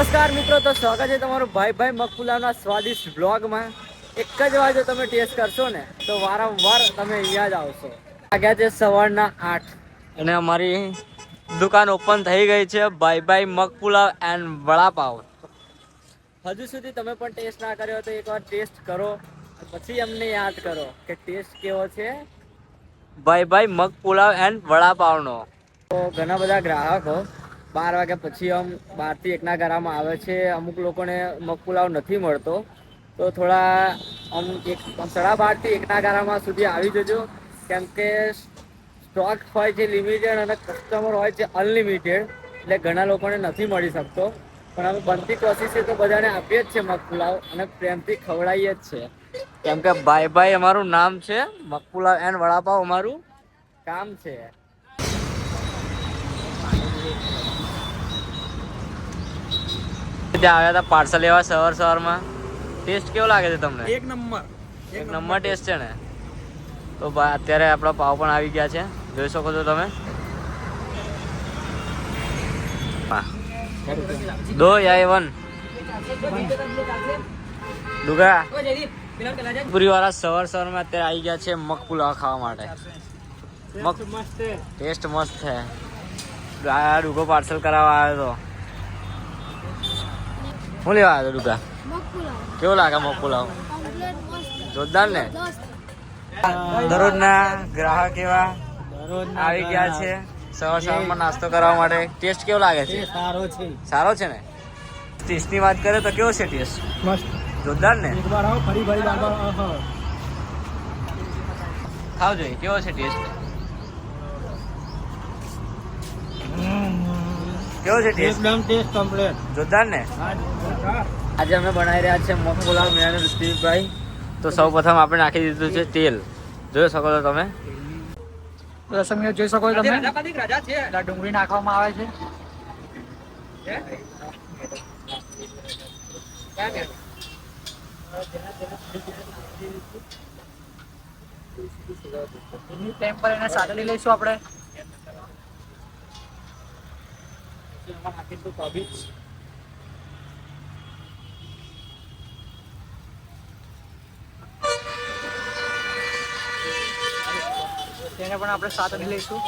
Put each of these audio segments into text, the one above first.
નમસ્કાર મિત્રો, તો સ્વાગત છે તમારું ભાઈ મગપુલાવના સ્વાદિષ્ટ બ્લોગમાં. એક જ વાર જો તમે ટેસ્ટ કરશો ને તો વારંવાર તમે અહીંયા જ આવશો. વાગ્યા છે સવારના 8 અને અમારી દુકાન ઓપન થઈ ગઈ છે. ભાઈ મગપુલાવ એન્ડ વડાપાવ. હજુ સુધી તમે પણ ટેસ્ટ ના કર્યો તો એકવાર ટેસ્ટ કરો, પછી અમને યાદ કરો કે ટેસ્ટ કેવો છે ભાઈ મગપુલાવ એન્ડ વડાપાવનો. તો ઘણા બધા ગ્રાહકો 12 વાગ્યા પછી બાર થી એકના ગારામાં આવે છે. અમુક લોકોને મગપુલાવ નથી મળતો, તો થોડા 12:30 થી એકના ગારામાં સુધી આવી જજો, કેમ કે સ્ટોક હોય છે લિમિટેડ અને કસ્ટમર હોય છે અનલિમિટેડ, એટલે ઘણા લોકોને નથી મળી શકતો. પણ અમે બનતી કોશિશ તો બધાને આપીએ જ છે મગપુલાવ, અને પ્રેમથી ખવડાવીએ જ છે, કેમ કે ભાઈ અમારું નામ છે, મગપુલાવ એન્ડ વડાપાવ અમારું કામ છે. આવ્યા હતા પાર્સલ લેવા સવારમાં. ટેસ્ટ કેવો લાગે છે તમને? એક નંબર ટેસ્ટ છે ને. તો અત્યારે આપણા પાવ પણ આવી ગયા છે, જોઈ શકો છો તમે. દો યા વન દુગા પૂરી વાળા સવારમાં અત્યારે આવી ગયા છે મગપુલાવ ખાવા માટે. ટેસ્ટ મસ્ત છે. આ ડુગો પાર્સલ કરાવવા આવ્યો હતો. શું લેવા આવ્યો ડુગા? કેવો લાગે મગપુલાવ? જોરદાર ને. દરરોજના ગ્રાહક એવા આવી ગયા છે સવારમાં નાસ્તો કરવા માટે. ટેસ્ટ કેવો લાગે છે? સારો છે ને. ટેસ્ટની વાત કરે તો કેવો છે ટેસ્ટ? મસ્ત, જોરદાર ને. એકવાર આવો ફરી ખાવ જોઈએ કેવો છે ટેસ્ટ. કેવો છે ટેસ્ટ? એકદમ ટેસ્ટ કમ્પ્લીટ. જોરદાર ને. આજે અમે બનાવી રહ્યા છે મગપુલાવ મેં ઋત્વિકભાઈ. તો સૌ પ્રથમ આપણે નાખી દીધું છે તેલ, જોઈ શકો છો તમે. પ્રસંગ જોઈ શકો છો તમે. ડુંગળી નાખવામાં આવે છે. ટાઈમ પર એને સાતળી લઈશું આપણે. તેને પણ આપણે સાતળી લઈશું.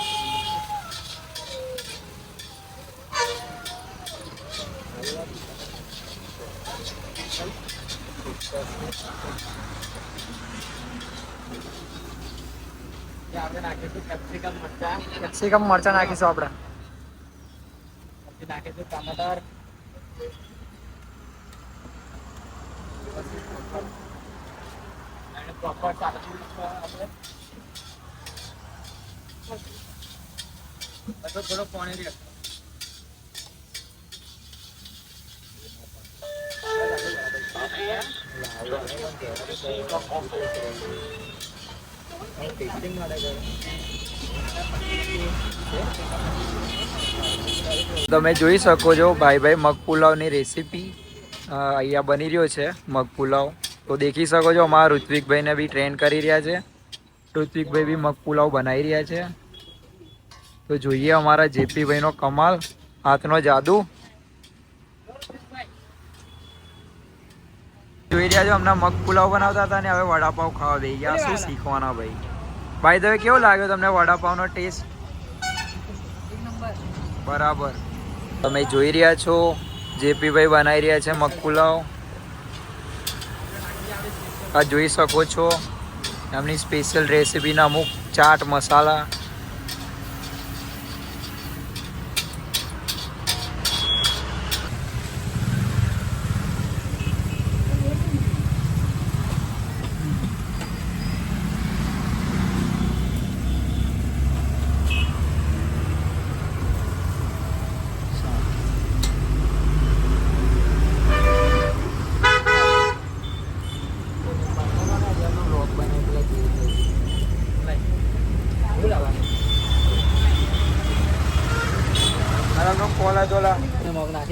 કેપ્સિકમ મરચા નાખીશું આપણે. નાખીશું ટમાટર. થોડો પાણી દે. તમે જોઈ શકો છો ભાઈ મગપુલાવની રેસીપી અહીંયા બની રહ્યો છે મગપુલાવ. તો દેખી શકો છો અમારા ઋત્વિકભાઈને બી ટ્રેન કરી રહ્યા છે. ઋત્વિકભાઈ બી મગપુલાવ બનાવી રહ્યા છે. તો જોઈએ અમારા જેપીભાઈનો કમાલ, હાથનો જાદુ. જોઈ રહ્યા છો હમણાં મગપુલાવ બનાવતા હતા ને હવે વડાપાવ ખાવા બેસી ગયા. શું શીખવાના ભાઈ. ભાઈ તો કેવો લાગ્યો તમને વડાપાવનો ટેસ્ટ? બરાબર. તમે જોઈ રહ્યા છો જેપીભાઈ બનાવી રહ્યા છે મગપુલાવ. આ જોઈ શકો છો એમની સ્પેશિયલ રેસીપીના અમુક ચાટ મસાલા.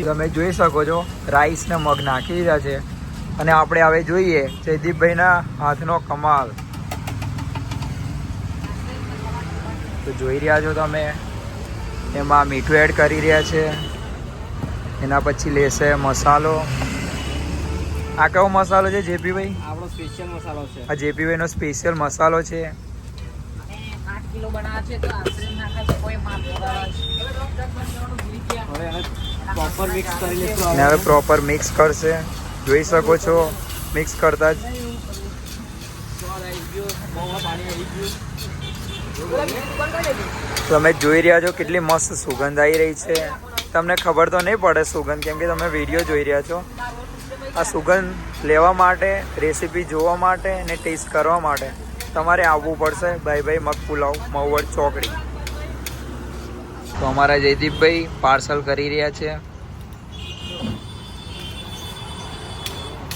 તમે જોઈ શકો છો રાઈસ ને મગ નાખી દીધા છે. અને આપણે હવે જોઈએ જયદીપભાઈના હાથનો કમાલ. તો જોઈ રહ્યા છો તમે, એમાં મીઠું એડ કરી રહ્યા છે. એના પછી લેશે મસાલો. આ કયો મસાલો છે જેપીભાઈ? આપણો સ્પેશિયલ મસાલો છે. આ જેપીભાઈનો સ્પેશિયલ મસાલો છે. અને 8 કિલો બનાવે છે તો આશરે નાખે છે કોઈ માપ હવે એને પ્રોપર મિક્સ કરી લેશું. અને હવે પ્રોપર મિક્સ કરશે. જોઈ શકો છો મિક્સ કરતા જ તમે જોઈ રહ્યા છો કેટલી મસ્ત સુગંધ આવી રહી છે. તમને ખબર તો નહીં પડે સુગંધ, કેમ કે તમે વિડીયો જોઈ રહ્યા છો. આ સુગંધ લેવા માટે, રેસીપી જોવા માટે અને ટેસ્ટ કરવા માટે તમારે આવવું પડશે ભાઈ મગ પુલાવ મહુવડ ચોકડી. તો અમારા જયદીપભાઈ પાર્સલ કરી રહ્યા છે.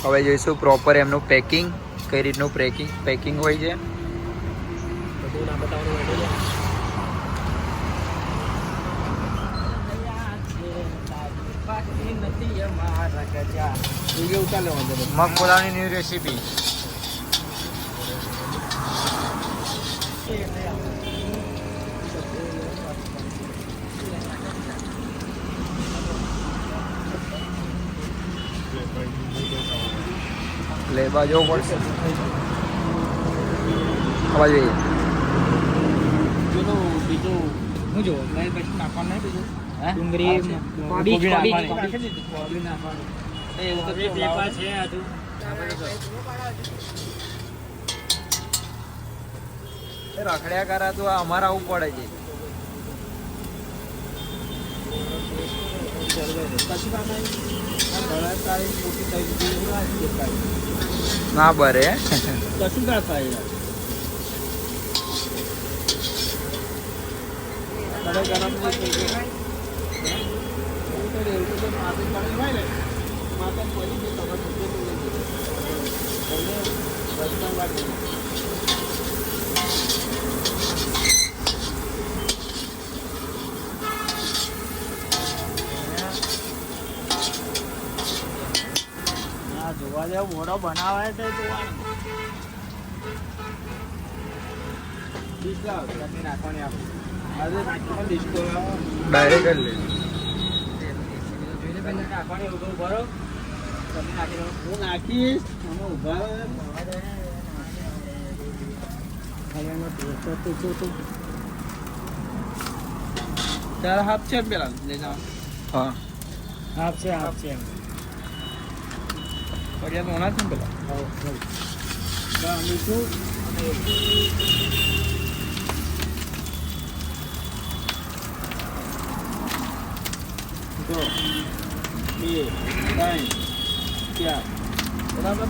હવે જોઈશું પ્રોપર એમનું પેકિંગ, કઈ રીતનું પેકિંગ હોય છે. મગ પુલાવની ન્યૂ રેસીપી. લેવા જવું પડશે. આવા જોઈએ. હું જો પછી નાખવાનું નહીં બીજું ડુંગળી રખડ્યા કરા તો અમારા આવું પડે છે. ના બરે કશું ના થાય. જોવા જેવો મોડો બનાવાય તો જોવાનું નાખવાની ડાયરેક્ટ લે. નાખવાની બરો હું નાખીશ. ચાર હાફ છે પેલા લઈ જાવ. હા હાફ છે ફરિયાદ હોના છે ને પેલા. મીઠું તો 2 3 4 બરાબર.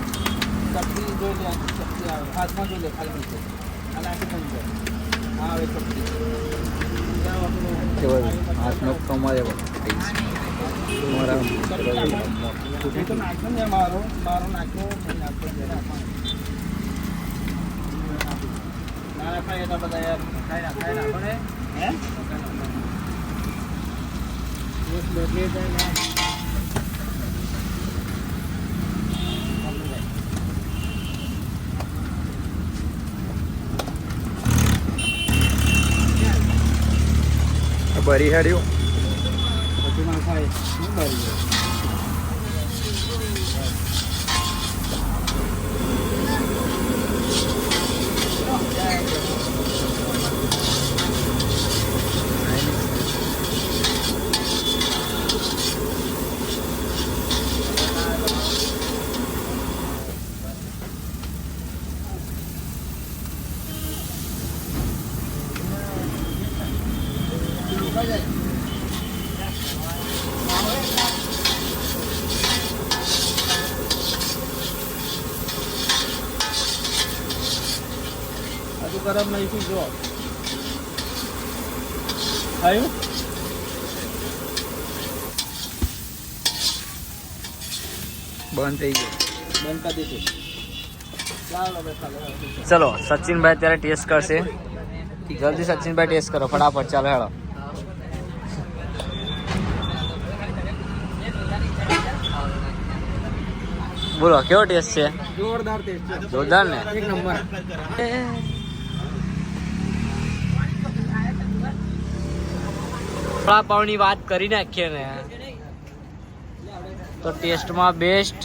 સબ્જી જોઈ લે, સબ્જી આવે હાથમાં જોઈ લે ખાલી મીઠું અને આખી સમજો હા હવે સબ્જી હાથનો કમાય નાખ્યો ને મારો નાખ્યો નાખો ના ખાઈ હતા બધા યાર ખાઈ નાખો ને હે બદલી જાય ભરી હાડ્યું. પછી ના ખાય શું ભરી જાય. હજુ ગરમ નહીં જો થયું. બંધ થઈ ગયું. બંધ કરી દીધું. ચલો સચિનભાઈ અત્યારે ટેસ્ટ કરશે. જલ્દી સચિનભાઈ ટેસ્ટ કરો ફટાફટ. ચાલો હેડો. બોલો કેવો ટેસ્ટ છે? જોરદાર ટેસ્ટ છે. જોરદાર ને? એક નંબર. વડાપાવની વાત કરી નાખીએ ને. તો ટેસ્ટમાં બેસ્ટ.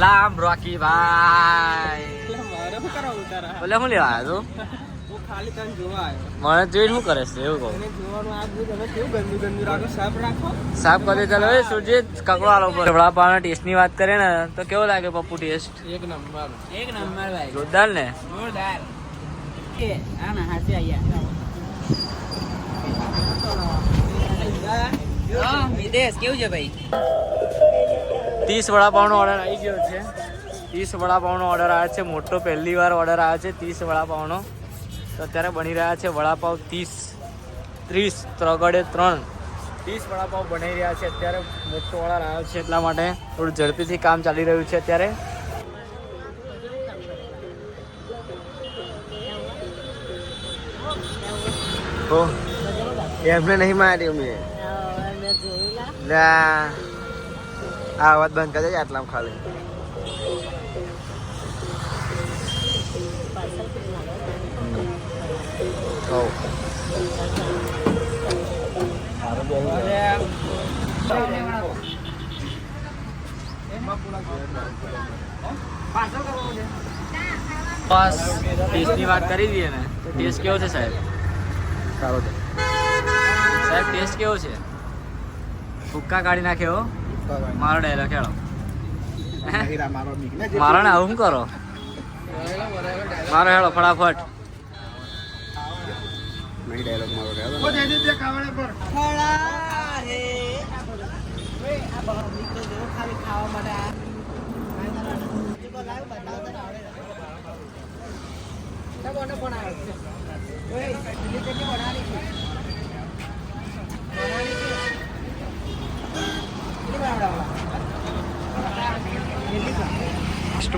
લામ રોકી ભાઈ બોલે શું લેવા આવ્યો તું? ખાલી તને જોવા આવ્યો. મને જોઈને શું કરે છે એવું કહું. એને જોવાનું આ બધું તમે કેવું ગંદુ ગંદુ રાખો, સાફ રાખો. સાફ કરી ચાલો. હવે સુરજીત કકડો આલો પર વડાપાવના ટેસ્ટની વાત કરીએ ને તો કેવો લાગે પપ્પુ ટેસ્ટ? એક નંબર ભાઈ, જોરદાર ને? જોરદાર. એ આ ના હાથે આયા. હા વિદેશ કેવું છે ભાઈ? 30 વડાપાવનો ઓર્ડર આવી ગયો છે. 30 વડાપાવનો ઓર્ડર આવ્યો છે. મોટો પહેલી વાર ઓર્ડર આવ્યો છે 30 વડાપાવનો. તો અત્યારે બની રહ્યા છે વડાપાવ 30 ત્રગડે 3 30 વડાપાવ બની રહ્યા છે. અત્યારે મોટો ઓર્ડર આવ્યો છે એટલા માટે થોડું ઝડપીથી કામ ચાલી રહ્યું છે અત્યારે. એમને નહીં માર્યો મેં. આ અવાજ બંધ કરી દે આટલામાં ખાલી. બસ ટેસ્ટની વાત કરી દઈએ ને તો ટેસ્ટ કેવો છે સાહેબ? સારો છે સાહેબ ટેસ્ટ કેવો છે? ભૂક્કા કાઢી નાખ્યો. મારો ડાયલોગ ખેડો. મારો ને આવું શું કરો? મારો હેડો ફટાફટ.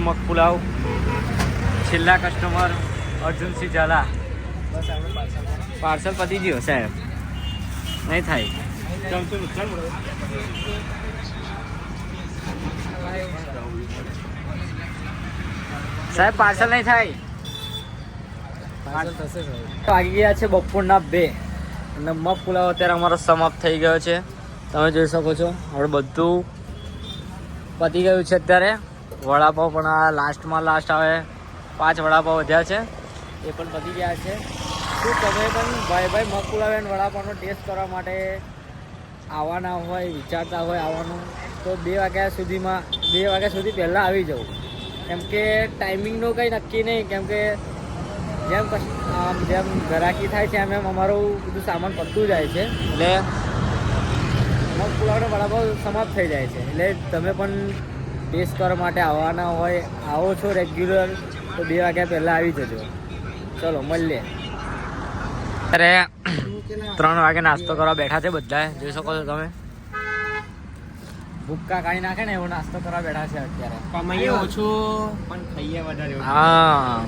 મગ પુલાવ છેલ્લા કસ્ટમર અર્જુનસિંહ ઝાલા. પાર્સલ પતી ગયો સાહેબ, નહીં થાય. સાહેબ પાર્સલ નહીં થાય. વાગી ગયા છે બપોરના 2 અને મગ પુલાવ અત્યારે અમારો સમાપ્ત થઈ ગયો છે. તમે જોઈ શકો છો હવે બધું પતી ગયું છે. અત્યારે વડાપાવ પણ આ લાસ્ટમાં લાસ્ટ આવે 5 વડાપાવ વધ્યા છે એ પણ પતી ગયા છે. શું તમે પણ ભાઈ મગ પુલાવ અને વડાપાવનો ટેસ્ટ કરવા માટે આવવાના હોય, વિચારતા હોય આવવાનું, તો 2 વાગ્યા સુધી પહેલાં આવી જવું. કેમ કે ટાઈમિંગનું કંઈ નક્કી નહીં. કેમ કે જેમ ઘરાકી થાય છે એમ અમારું બધું સામાન પતતું જાય છે. એટલે મગ પુલાવનો વડાપાવ સમાપ્ત થઈ જાય છે. એટલે તમે પણ ટેસ્ટ કરવા માટે આવવાના હોય, આવો છો રેગ્યુલર, તો 2 વાગ્યા પહેલાં આવી જજો. ચલો મળીએ. અરે 3 વાગે નાસ્તો કરવા બેઠા છે બધા, જોઈ શકો છો તમે. ભૂક્કા કાઢી નાખે ને એવો નાસ્તો કરવા બેઠા છે અત્યારે. કમાઈએ ઓછું પણ ખાઈએ વધારે. હા.